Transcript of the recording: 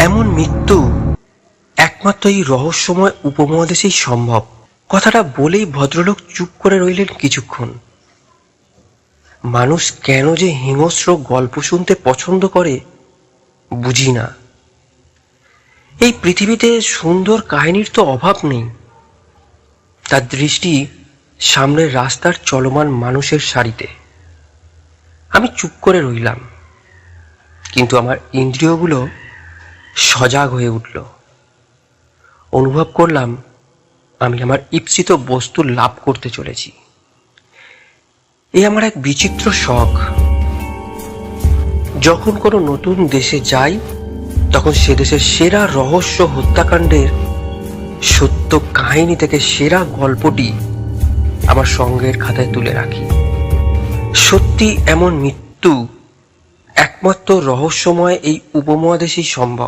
এমন মৃত্যু একমাত্র এই রহস্যময় উপমহাদেশেই সম্ভব। কথাটা বলেই ভদ্রলোক চুপ করে রইলেন কিছুক্ষণ। মানুষ কেন যে হিংস্র গল্প শুনতে পছন্দ করে বুঝি না। এই পৃথিবীতে সুন্দর কাহিনীর তো অভাব নেই। তার দৃষ্টি সামনের রাস্তার চলমান মানুষের সারিতে। আমি চুপ করে রইলাম, কিন্তু আমার ইন্দ্রিয়গুলো সজাগ হয়ে উঠল। অনুভব করলাম আমি আমার ঈপ্সিত বস্তু লাভ করতে চলেছি। এ আমার এক বিচিত্র শখ। যখন কোনো নতুন দেশে যাই তখন সে দেশের সেরা রহস্য হত্যাকাণ্ডের সত্য কাহিনী থেকে সেরা গল্পটি আমার সঙ্গের খাতায় তুলে রাখি। সত্যি এমন মৃত্যু একমাত্র রহস্যময় এই উপমহাদেশেই সম্ভব।